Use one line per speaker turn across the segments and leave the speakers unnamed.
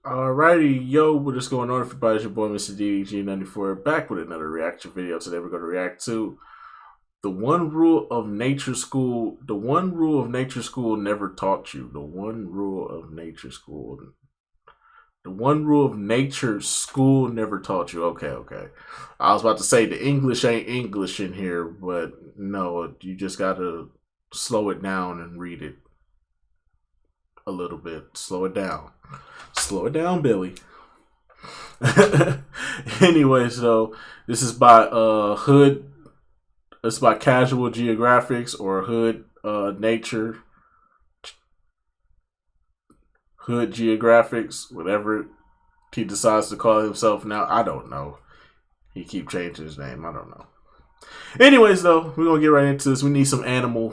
Alrighty, yo, what is going on, everybody? It's your boy, Mr. DDG94, back with another reaction video. Today, we're going to react to the one rule of nature school. The one rule of nature school never taught you. The one rule of nature school. The one rule of nature school never taught you. Okay. I was about to say the English ain't English in here, but no, you just got to slow it down and read it a little bit. Slow it down. Slow it down, Billy. Anyway, so this is by Hood. It's by Casual Geographics or Hood Nature. Hood Geographics, whatever he decides to call himself now. I don't know. He keep changing his name. I don't know. Anyways, though, we're gonna get right into this. We need some animal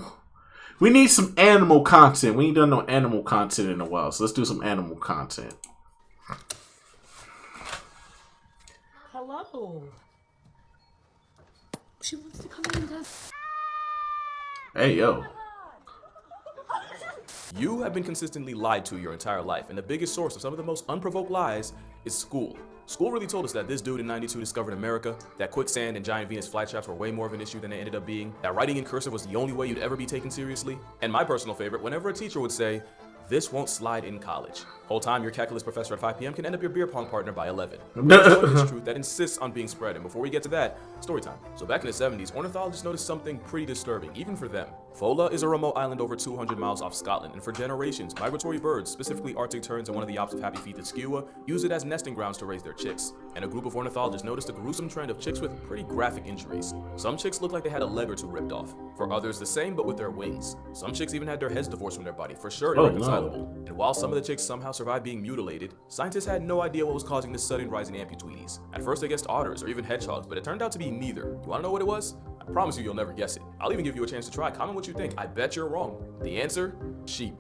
content. We ain't done no animal content in a while, so let's do some animal content.
Hello. She wants to come in and
Hey, yo.
You have been consistently lied to your entire life, and the biggest source of some of the most unprovoked lies is school. School really told us that this dude in '92 discovered America, that quicksand and giant Venus flytraps were way more of an issue than they ended up being, that writing in cursive was the only way you'd ever be taken seriously, and my personal favorite, whenever a teacher would say, "This won't slide in college." Whole time, your calculus professor at 5 p.m. can end up your beer pong partner by 11. There's truth that insists on being spread, and before we get to that, story time. So back in the 70s, ornithologists noticed something pretty disturbing, even for them. Fola is a remote island over 200 miles off Scotland, and for generations, migratory birds, specifically Arctic terns and one of the ops of happy feet, the skua, use it as nesting grounds to raise their chicks. And a group of ornithologists noticed a gruesome trend of chicks with pretty graphic injuries. Some chicks looked like they had a leg or two ripped off. For others, the same, but with their wings. Some chicks even had their heads divorced from their body, for sure irreconcilable. And while some of the chicks somehow survived being mutilated, scientists had no idea what was causing this sudden rise in amputees. At first they guessed otters or even hedgehogs, but it turned out to be neither. You wanna know what it was? I promise you'll never guess it. I'll even give you a chance to try. Comment what you think. I bet you're wrong. The answer? Sheep.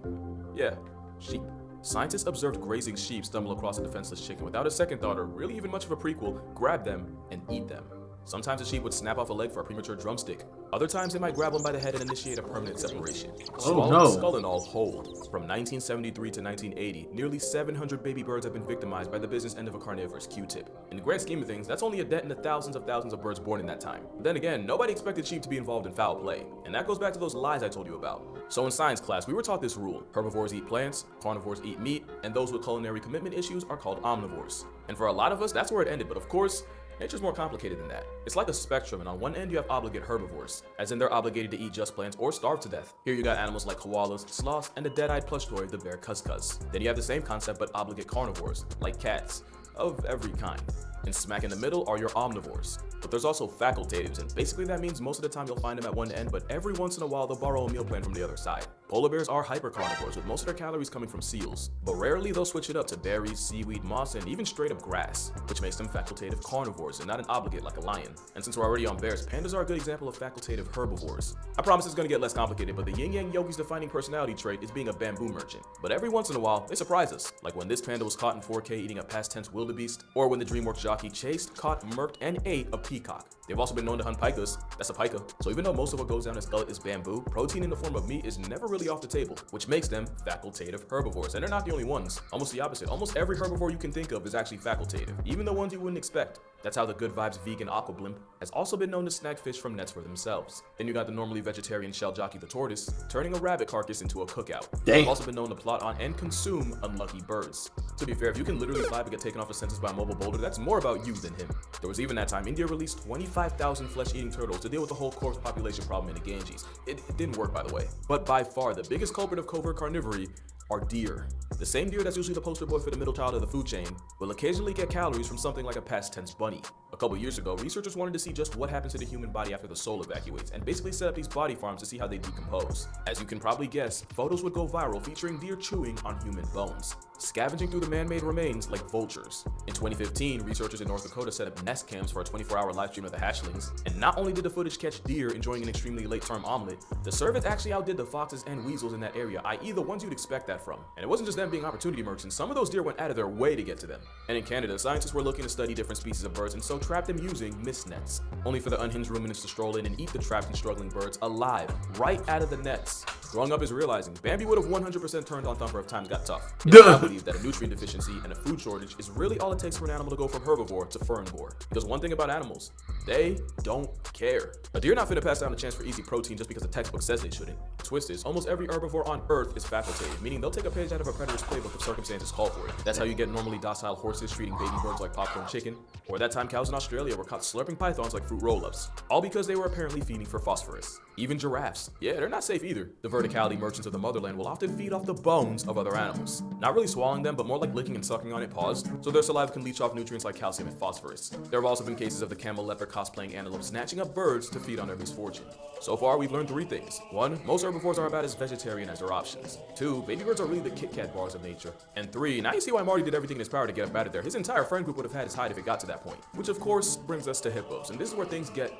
Yeah, sheep. Scientists observed grazing sheep stumble across a defenseless chicken without a second thought or really even much of a prequel, grab them, and eat them. Sometimes a sheep would snap off a leg for a premature drumstick. Other times they might grab one by the head and initiate a permanent separation. Swallowed skull and all whole. From 1973 to 1980, nearly 700 baby birds have been victimized by the business end of a carnivorous Q-tip. In the grand scheme of things, that's only a dent in the thousands of birds born in that time. But then again, nobody expected sheep to be involved in foul play. And that goes back to those lies I told you about. So in science class, we were taught this rule. Herbivores eat plants, carnivores eat meat, and those with culinary commitment issues are called omnivores. And for a lot of us, that's where it ended, but of course, nature's more complicated than that. It's like a spectrum, and on one end you have obligate herbivores, as in they're obligated to eat just plants or starve to death. Here you got animals like koalas, sloths, and the dead-eyed plush toy, the bear cuscus. Then you have the same concept but obligate carnivores, like cats, of every kind. And smack in the middle are your omnivores. But there's also facultatives, and basically that means most of the time you'll find them at one end, but every once in a while they'll borrow a meal plan from the other side. Polar bears are hypercarnivores, with most of their calories coming from seals, but rarely they'll switch it up to berries, seaweed, moss, and even straight up grass, which makes them facultative carnivores and not an obligate like a lion. And since we're already on bears, pandas are a good example of facultative herbivores. I promise it's gonna get less complicated, but the yin yang yogi's defining personality trait is being a bamboo merchant. But every once in a while, they surprise us, like when this panda was caught in 4K eating a past tense wildebeest, or when the DreamWorks jockey chased, caught, murked, and ate a peacock. They've also been known to hunt pikas. That's a pika. So even though most of what goes down his gullet is bamboo, protein in the form of meat is never really off the table, which makes them facultative herbivores. And they're not the only ones. Almost the opposite. Almost every herbivore you can think of is actually facultative, even the ones you wouldn't expect. That's how the Good Vibes vegan aqua blimp has also been known to snag fish from nets for themselves. Then you got the normally vegetarian shell jockey the tortoise, turning a rabbit carcass into a cookout. They've also been known to plot on and consume unlucky birds. To be fair, if you can literally fly but get taken off a census by a mobile boulder, that's more about you than him. There was even that time India released 25,000 flesh-eating turtles to deal with the whole corpse population problem in the Ganges. It didn't work, by the way. But by far, the biggest culprit of covert carnivory are deer. The same deer that's usually the poster boy for the middle child of the food chain will occasionally get calories from something like a past tense bunny. A couple years ago, researchers wanted to see just what happens to the human body after the soul evacuates, and basically set up these body farms to see how they decompose. As you can probably guess, photos would go viral featuring deer chewing on human bones, scavenging through the man-made remains like vultures. In 2015, researchers in North Dakota set up nest cams for a 24-hour live stream of the hatchlings. And not only did the footage catch deer enjoying an extremely late-term omelet, the cervids actually outdid the foxes and weasels in that area, i.e. the ones you'd expect that from. And it wasn't just them being opportunity merchants, some of those deer went out of their way to get to them. And in Canada, scientists were looking to study different species of birds and so trapped them using mist nets, only for the unhinged ruminants to stroll in and eat the trapped and struggling birds alive, right out of the nets. Growing up is realizing Bambi would have 100% turned on Thumper if times got tough. I believe that a nutrient deficiency and a food shortage is really all it takes for an animal to go from herbivore to fernivore. Because one thing about animals, they don't care. A deer not finna pass down a chance for easy protein just because the textbook says they shouldn't. Twist is, almost every herbivore on Earth is facultative, meaning they'll take a page out of a predator's playbook if circumstances call for it. That's how you get normally docile horses treating baby birds like popcorn chicken, or that time cows in Australia were caught slurping pythons like fruit roll-ups, all because they were apparently feeding for phosphorus. Even giraffes, yeah, they're not safe either. The verticality merchants of the motherland will often feed off the bones of other animals. Not really swallowing them, but more like licking and sucking on it, paused, so their saliva can leach off nutrients like calcium and phosphorus. There have also been cases of the camel leopard cosplaying antelope snatching up birds to feed on their misfortune. So far, we've learned 3 things. 1, most herbivores are about as vegetarian as their options. 2, baby birds are really the Kit Kat bars of nature. And 3, now you see why Marty did everything in his power to get up out of there. His entire friend group would have had his hide if it got to that point. Which of course brings us to hippos, and this is where things get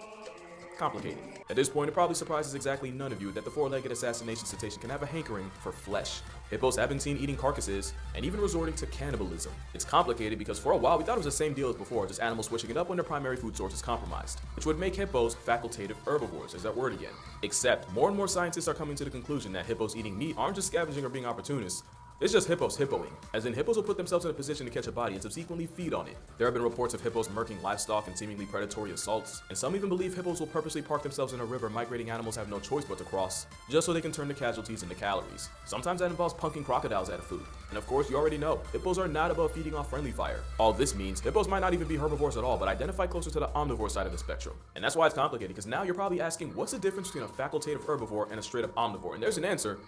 complicated. At this point, it probably surprises exactly none of you that the 4-legged assassination cetacean can have a hankering for flesh. Hippos have been seen eating carcasses and even resorting to cannibalism. It's complicated because for a while we thought it was the same deal as before, just animals switching it up when their primary food source is compromised, which would make hippos facultative herbivores. There's that word again. Except more and more scientists are coming to the conclusion that hippos eating meat aren't just scavenging or being opportunists. It's just hippos hippoing, as in hippos will put themselves in a position to catch a body and subsequently feed on it. There have been reports of hippos murking livestock and seemingly predatory assaults, and some even believe hippos will purposely park themselves in a river migrating animals have no choice but to cross, just so they can turn the casualties into calories. Sometimes that involves punking crocodiles out of food. And of course, you already know, hippos are not above feeding off friendly fire. All this means, hippos might not even be herbivores at all, but identify closer to the omnivore side of the spectrum. And that's why it's complicated, because now you're probably asking, what's the difference between a facultative herbivore and a straight up omnivore? And there's an answer.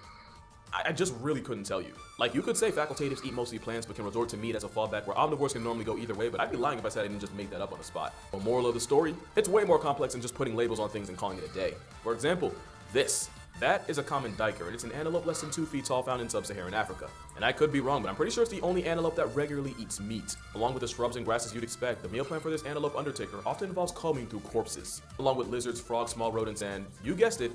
I just really couldn't tell you. Like, you could say facultatives eat mostly plants but can resort to meat as a fallback, where omnivores can normally go either way, but I'd be lying if I said I didn't just make that up on the spot. But moral of the story, it's way more complex than just putting labels on things and calling it a day. For example, this. That is a common duiker, and it's an antelope less than 2 feet tall found in sub-Saharan Africa. And I could be wrong, but I'm pretty sure it's the only antelope that regularly eats meat. Along with the shrubs and grasses you'd expect, the meal plan for this antelope undertaker often involves combing through corpses, along with lizards, frogs, small rodents, and, you guessed it,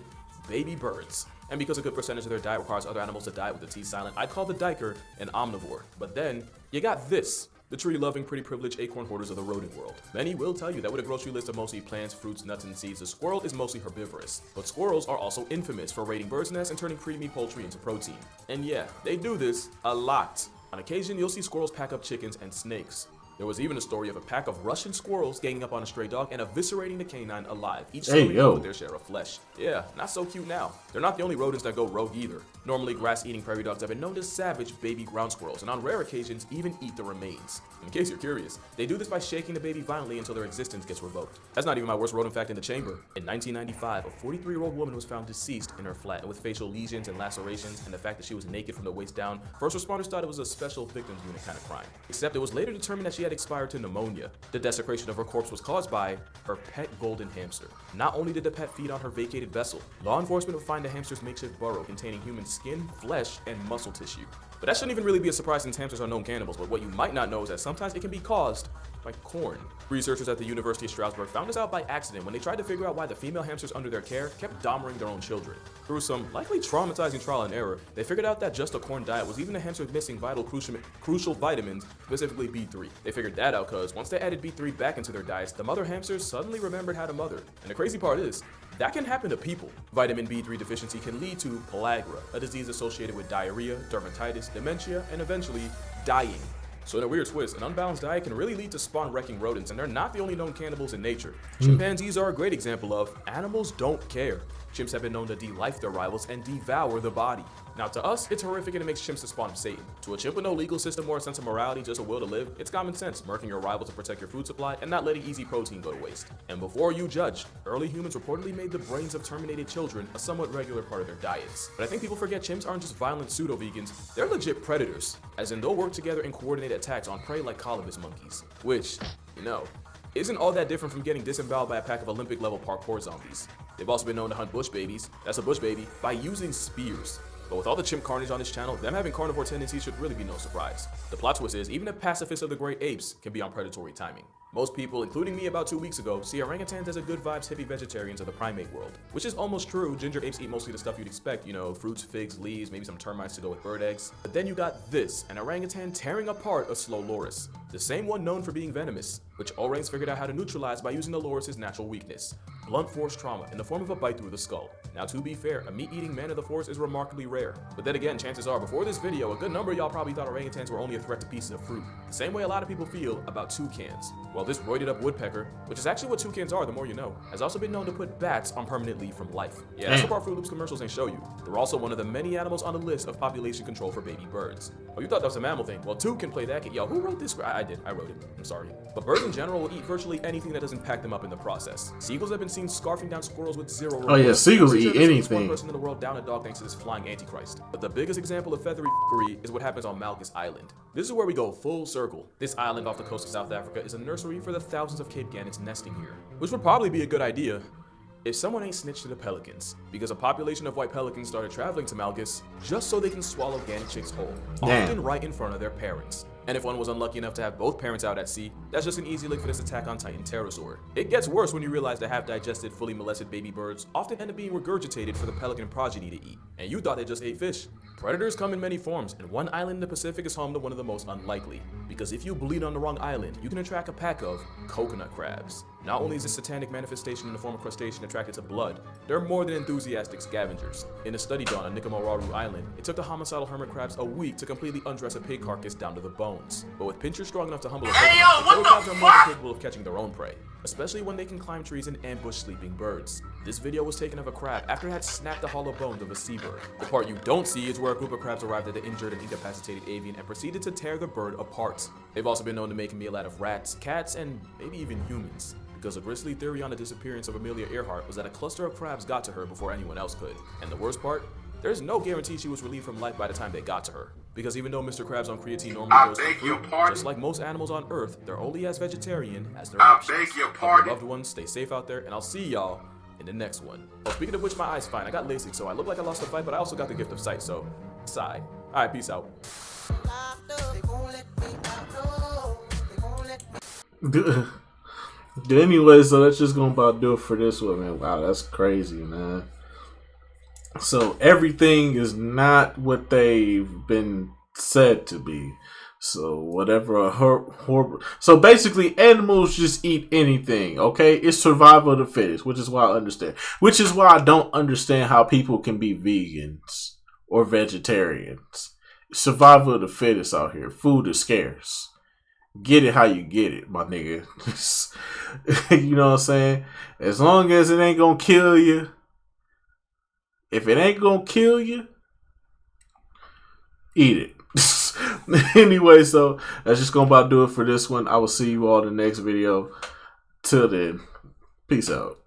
baby birds. And because a good percentage of their diet requires other animals to die with the T silent, I'd call the duiker an omnivore. But then, you got this. The tree-loving, pretty privileged acorn hoarders of the rodent world. Many will tell you that with a grocery list of mostly plants, fruits, nuts, and seeds, the squirrel is mostly herbivorous. But squirrels are also infamous for raiding birds' nests and turning pre-meat poultry into protein. And yeah, they do this a lot. On occasion, you'll see squirrels pack up chickens and snakes. There was even a story of a pack of Russian squirrels ganging up on a stray dog and eviscerating the canine alive, each with their share of flesh. Yeah, not so cute now. They're not the only rodents that go rogue either. Normally, grass-eating prairie dogs have been known to savage baby ground squirrels, and on rare occasions, even eat the remains. In case you're curious, they do this by shaking the baby violently until their existence gets revoked. That's not even my worst rodent fact in the chamber. In 1995, a 43-year-old woman was found deceased in her flat, and with facial lesions and lacerations, and the fact that she was naked from the waist down, first responders thought it was a special victims unit kind of crime. Except it was later determined that she had expired to pneumonia. The desecration of her corpse was caused by her pet golden hamster. Not only did the pet feed on her vacated vessel, law enforcement would find the hamster's makeshift burrow containing human skin, flesh, and muscle tissue. But that shouldn't even really be a surprise since hamsters are known cannibals, but what you might not know is that sometimes it can be caused by corn. Researchers at the University of Strasbourg found this out by accident when they tried to figure out why the female hamsters under their care kept dominating their own children. Through some likely traumatizing trial and error, they figured out that just a corn diet was even the hamsters missing vital crucial vitamins, specifically B3. They figured that out because once they added B3 back into their diets, the mother hamsters suddenly remembered how to mother. And the crazy part is, that can happen to people. Vitamin B3 deficiency can lead to pellagra, a disease associated with diarrhea, dermatitis, dementia, and eventually dying. So in a weird twist, an unbalanced diet can really lead to spawn-wrecking rodents, and they're not the only known cannibals in nature. Chimpanzees are a great example of animals don't care. Chimps have been known to de-life their rivals and devour the body. Now to us, it's horrific and it makes chimps the spawn of Satan. To a chimp with no legal system or a sense of morality, just a will to live, it's common sense, murking your rival to protect your food supply and not letting easy protein go to waste. And before you judge, early humans reportedly made the brains of terminated children a somewhat regular part of their diets. But I think people forget chimps aren't just violent pseudo-vegans, they're legit predators, as in they'll work together in coordinated attacks on prey like colobus monkeys, which, you know, isn't all that different from getting disemboweled by a pack of Olympic-level parkour zombies. They've also been known to hunt bush babies, that's a bush baby, by using spears. But with all the chimp carnage on this channel, them having carnivore tendencies should really be no surprise. The plot twist is, even the pacifists of the great apes can be on predatory timing. Most people, including me about 2 weeks ago, see orangutans as a good vibes hippie vegetarians of the primate world. Which is almost true. Ginger apes eat mostly the stuff you'd expect, you know, fruits, figs, leaves, maybe some termites to go with bird eggs. But then you got this, an orangutan tearing apart a slow loris. The same one known for being venomous, which orangs figured out how to neutralize by using the loris' natural weakness. Blunt force trauma in the form of a bite through the skull. Now to be fair, a meat-eating man of the forest is remarkably rare. But then again, chances are, before this video, a good number of y'all probably thought orangutans were only a threat to pieces of fruit. The same way a lot of people feel about toucans. Well, this roided up woodpecker, which is actually what toucans are the more you know, has also been known to put bats on permanent leave from life. Yeah, that's what our Fruit Loops commercials ain't show you. They're also one of the many animals on the list of population control for baby birds. Oh, you thought that was a mammal thing? Well, toucan play that game. Yo, who wrote this? I did. I wrote it. I'm sorry. But birds in general will eat virtually anything that doesn't pack them up in the process. Seagulls have been seen scarfing down squirrels with zero remorse.
Oh yeah, seagulls eat anything.
One person in the world down a dog thanks to this flying antichrist. But the biggest example of feathery f***ery is what happens on Malcus Island. This is where we go full circle. This island off the coast of South Africa is a nursery for the thousands of Cape gannets nesting here, which would probably be a good idea if someone ain't snitched to the pelicans, because a population of white pelicans started traveling to Malcus just so they can swallow gannet chicks whole, often right in front of their parents. And if one was unlucky enough to have both parents out at sea, that's just an easy lick for this Attack on Titan pterosaur. It gets worse when you realize that half-digested, fully molested baby birds often end up being regurgitated for the pelican progeny to eat. And you thought they just ate fish. Predators come in many forms, and one island in the Pacific is home to one of the most unlikely. Because if you bleed on the wrong island, you can attract a pack of coconut crabs. Not only is this satanic manifestation in the form of crustacean attracted to blood, they're more than enthusiastic scavengers. In a study done on Nikomoraru Island, it took the homicidal hermit crabs a week to completely undress a pig carcass down to the bones. But with pinchers strong enough to humble a coconut, the killer crabs are more than capable of catching their own prey, especially when they can climb trees and ambush sleeping birds. This video was taken of a crab after it had snapped the hollow bones of a seabird. The part you don't see is where a group of crabs arrived at the injured and incapacitated avian and proceeded to tear the bird apart. They've also been known to make a meal out of rats, cats, and maybe even humans. Because a grisly theory on the disappearance of Amelia Earhart was that a cluster of crabs got to her before anyone else could. And the worst part? There's no guarantee she was relieved from life by the time they got to her. Because even though Mr. Krabs on creatine normally goes for fruit, just like most animals on Earth, they're only as vegetarian as their options. Your loved ones, stay safe out there, and I'll see y'all in the next one. Oh, speaking of which, my eye's fine. I got LASIK, so I look like I lost the fight, but I also got the gift of sight, so sigh. Alright, peace out.
Anyway, so that's just gonna about do it for this one, man. Wow, that's crazy, man. So everything is not what they've been said to be. So whatever horrible. So basically, animals just eat anything. Okay, it's survival of the fittest, which is why I understand. Which is why I don't understand how people can be vegans or vegetarians. Survival of the fittest out here. Food is scarce. Get it how you get it, my nigga. You know what I'm saying? As long as it ain't gonna kill you. If it ain't gonna kill you, eat it. Anyway, so that's just gonna about do it for this one. I will see you all in the next video. Till then, peace out.